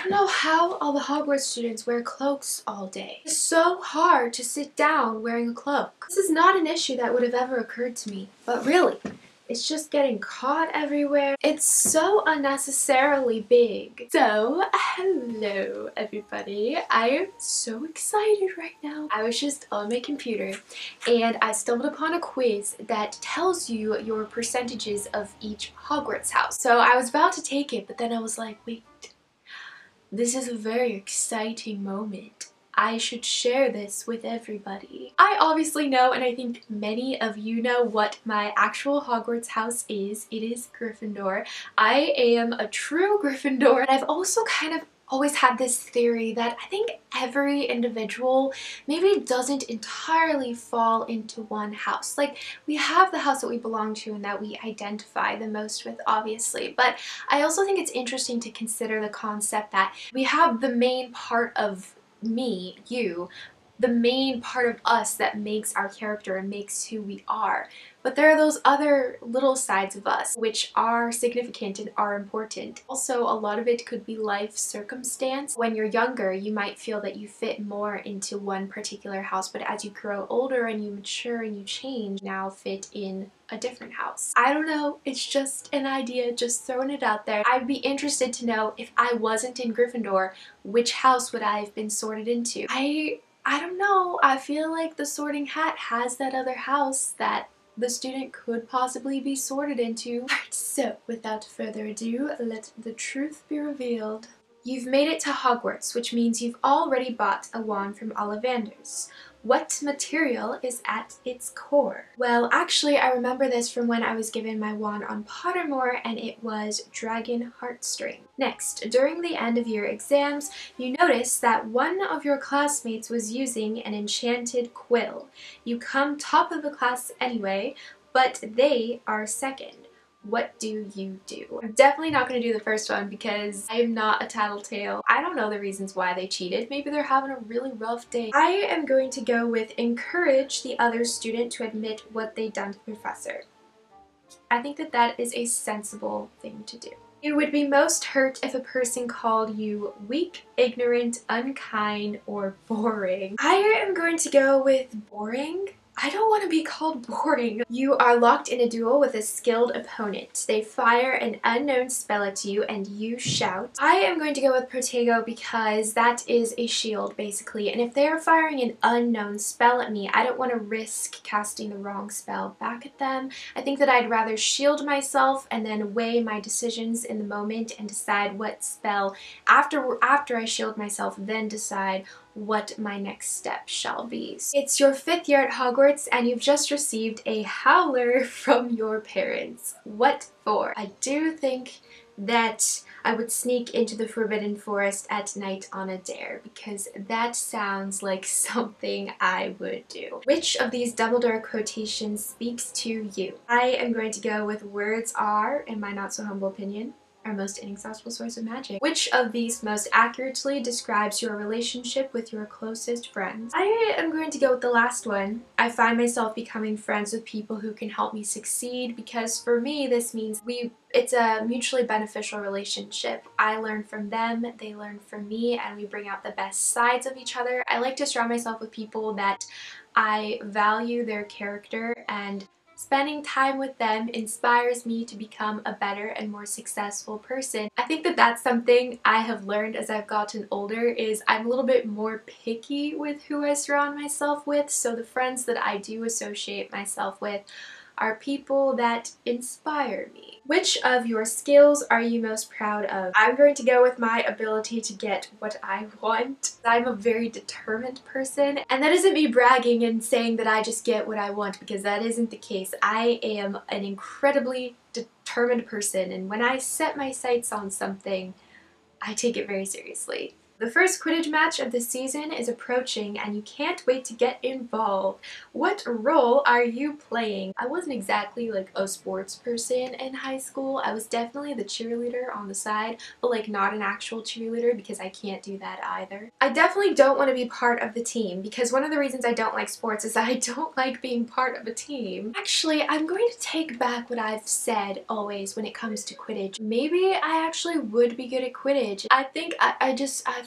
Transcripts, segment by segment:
don't know how all the Hogwarts students wear cloaks all day. It's so hard to sit down wearing a cloak. This is not an issue that would have ever occurred to me, but really, it's just getting caught everywhere. It's so unnecessarily big. So, hello everybody. I am so excited right now. I was just on my computer and I stumbled upon a quiz that tells you your percentages of each Hogwarts house. So I was about to take it, but then I was like, wait, this is a very exciting moment. I should share this with everybody. I obviously know, and I think many of you know, what my actual Hogwarts house is. It is Gryffindor. I am a true Gryffindor, and I've also kind of always had this theory that I think every individual maybe doesn't entirely fall into one house. Like, we have the house that we belong to and that we identify the most with, obviously, but I also think it's interesting to consider the concept that we have the main part of me, you, the main part of us that makes our character and makes who we are. But there are those other little sides of us which are significant and are important. Also, a lot of it could be life circumstance. When you're younger, you might feel that you fit more into one particular house, but as you grow older and you mature and you change, now fit in a different house. I don't know, it's just an idea, just throwing it out there. I'd be interested to know, if I wasn't in Gryffindor, which house would I have been sorted into? I don't know. I feel like the sorting hat has that other house that the student could possibly be sorted into. Alright, so without further ado, let the truth be revealed. You've made it to Hogwarts, which means you've already bought a wand from Ollivander's. What material is at its core? Well, actually, I remember this from when I was given my wand on Pottermore, and it was Dragon Heartstring. Next, during the end of year exams, you notice that one of your classmates was using an enchanted quill. You come top of the class anyway, but they are second. What do you do? I'm definitely not going to do the first one because I am not a tattletale. I don't know the reasons why they cheated. Maybe they're having a really rough day. I am going to go with encourage the other student to admit what they've done to the professor. I think that that is a sensible thing to do. You would be most hurt if a person called you weak, ignorant, unkind, or boring. I am going to go with boring. I don't want to be called boring. You are locked in a duel with a skilled opponent. They fire an unknown spell at you and you shout. I am going to go with Protego because that is a shield, basically, and if they are firing an unknown spell at me, I don't want to risk casting the wrong spell back at them. I think that I'd rather shield myself and then weigh my decisions in the moment and decide what spell after I shield myself, then decide what my next step shall be. It's your 5th year at Hogwarts and you've just received a howler from your parents. What for? I do think that I would sneak into the Forbidden Forest at night on a dare, because that sounds like something I would do. Which of these Dumbledore quotations speaks to you? I am going to go with words are, in my not so humble opinion, our most inexhaustible source of magic. Which of these most accurately describes your relationship with your closest friends? I am going to go with the last one. I find myself becoming friends with people who can help me succeed, because for me this means it's a mutually beneficial relationship. I learn from them, they learn from me, and we bring out the best sides of each other. I like to surround myself with people that I value their character, and spending time with them inspires me to become a better and more successful person. I think that that's something I have learned as I've gotten older, is I'm a little bit more picky with who I surround myself with, so the friends that I do associate myself with are people that inspire me. Which of your skills are you most proud of? I'm going to go with my ability to get what I want. I'm a very determined person, and that isn't me bragging and saying that I just get what I want, because that isn't the case. I am an incredibly determined person, and when I set my sights on something, I take it very seriously. The first Quidditch match of the season is approaching and you can't wait to get involved. What role are you playing? I wasn't exactly like a sports person in high school. I was definitely the cheerleader on the side, but like not an actual cheerleader because I can't do that either. I definitely don't want to be part of the team because one of the reasons I don't like sports is that I don't like being part of a team. Actually, I'm going to take back what I've said always when it comes to Quidditch. Maybe I actually would be good at Quidditch. I think I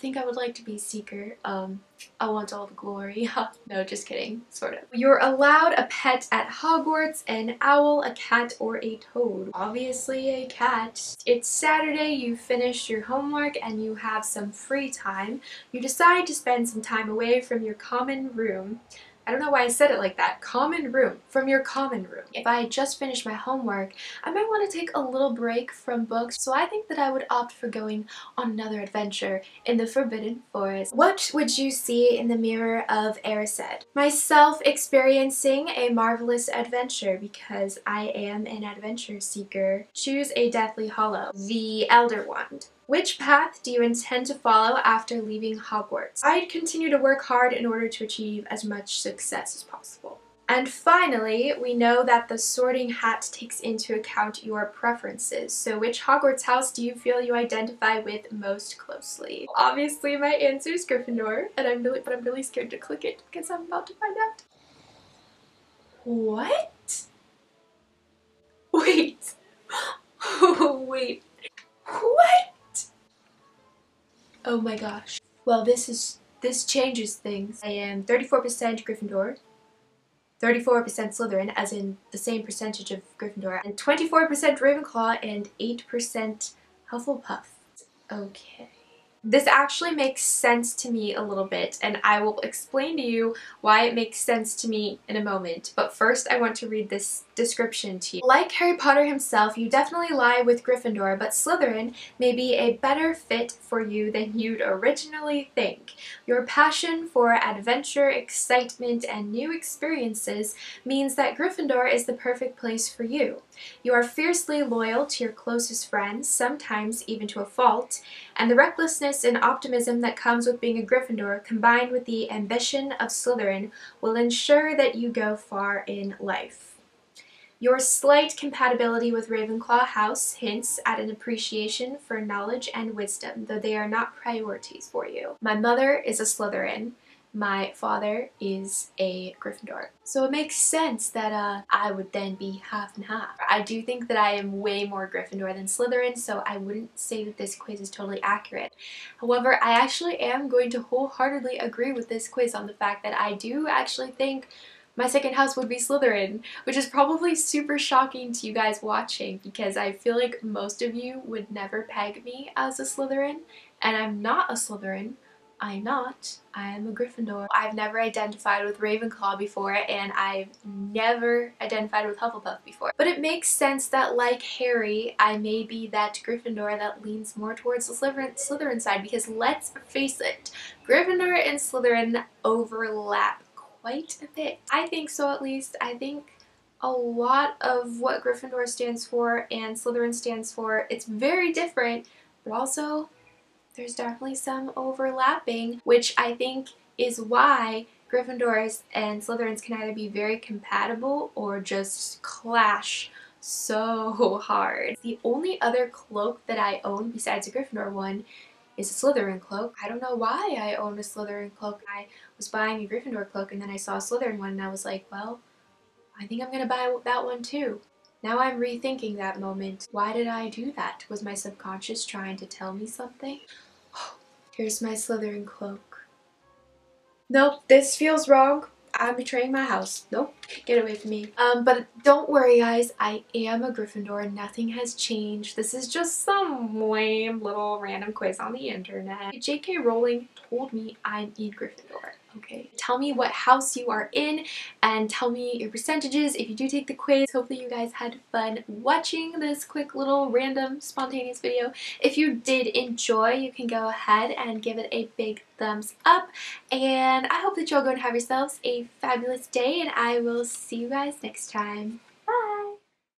think I would like to be Seeker. I want all the glory. No, just kidding. Sort of. You're allowed a pet at Hogwarts: an owl, a cat, or a toad. Obviously a cat. It's Saturday, you finished your homework, and you have some free time. You decide to spend some time away from your common room. I don't know why I said it like that. Common room. From your common room. If I had just finished my homework, I might want to take a little break from books, so I think that I would opt for going on another adventure in the Forbidden Forest. What would you see in the mirror of Erised? Myself experiencing a marvelous adventure because I am an adventure seeker. Choose a Deathly Hallow. The Elder Wand. Which path do you intend to follow after leaving Hogwarts? I'd continue to work hard in order to achieve as much success as possible. And finally, we know that the Sorting Hat takes into account your preferences. So which Hogwarts house do you feel you identify with most closely? Obviously my answer is Gryffindor, and I'm really scared to click it because I'm about to find out. What? Wait. Wait. What? Oh my gosh. Well, this changes things. I am 34% Gryffindor, 34% Slytherin, as in the same percentage of Gryffindor, and 24% Ravenclaw, and 8% Hufflepuff. Okay. This actually makes sense to me a little bit, and I will explain to you why it makes sense to me in a moment. But first, I want to read this description to you. Like Harry Potter himself, you definitely lie with Gryffindor, but Slytherin may be a better fit for you than you'd originally think. Your passion for adventure, excitement, and new experiences means that Gryffindor is the perfect place for you. You are fiercely loyal to your closest friends, sometimes even to a fault, and the recklessness and optimism that comes with being a Gryffindor, combined with the ambition of Slytherin, will ensure that you go far in life. Your slight compatibility with Ravenclaw House hints at an appreciation for knowledge and wisdom, though they are not priorities for you. My mother is a Slytherin. My father is a Gryffindor. So it makes sense that I would then be half and half. I do think that I am way more Gryffindor than Slytherin, so I wouldn't say that this quiz is totally accurate. However, I actually am going to wholeheartedly agree with this quiz on the fact that I do actually think my second house would be Slytherin, which is probably super shocking to you guys watching because I feel like most of you would never peg me as a Slytherin, and I'm not a Slytherin. I'm not. I am a Gryffindor. I've never identified with Ravenclaw before, and I've never identified with Hufflepuff before. But it makes sense that, like Harry, I may be that Gryffindor that leans more towards the Slytherin side, because let's face it, Gryffindor and Slytherin overlap quite a bit. I think so, at least. I think a lot of what Gryffindor stands for and Slytherin stands for, it's very different, but also there's definitely some overlapping, which I think is why Gryffindors and Slytherins can either be very compatible or just clash so hard. The only other cloak that I own besides a Gryffindor one is a Slytherin cloak. I don't know why I own a Slytherin cloak. I was buying a Gryffindor cloak and then I saw a Slytherin one and I was like, well, I think I'm gonna buy that one too. Now I'm rethinking that moment. Why did I do that? Was my subconscious trying to tell me something? Here's my Slytherin cloak. Nope, this feels wrong. I'm betraying my house. Nope, get away from me. But don't worry guys, I am a Gryffindor. Nothing has changed. This is just some lame little random quiz on the internet. J.K. Rowling told me I'm in Gryffindor. Okay, tell me what house you are in and tell me your percentages if you do take the quiz. Hopefully you guys had fun watching this quick little random spontaneous video. If you did enjoy, you can go ahead and give it a big thumbs up, and I hope that you're going to have yourselves a fabulous day, and I will see you guys next time.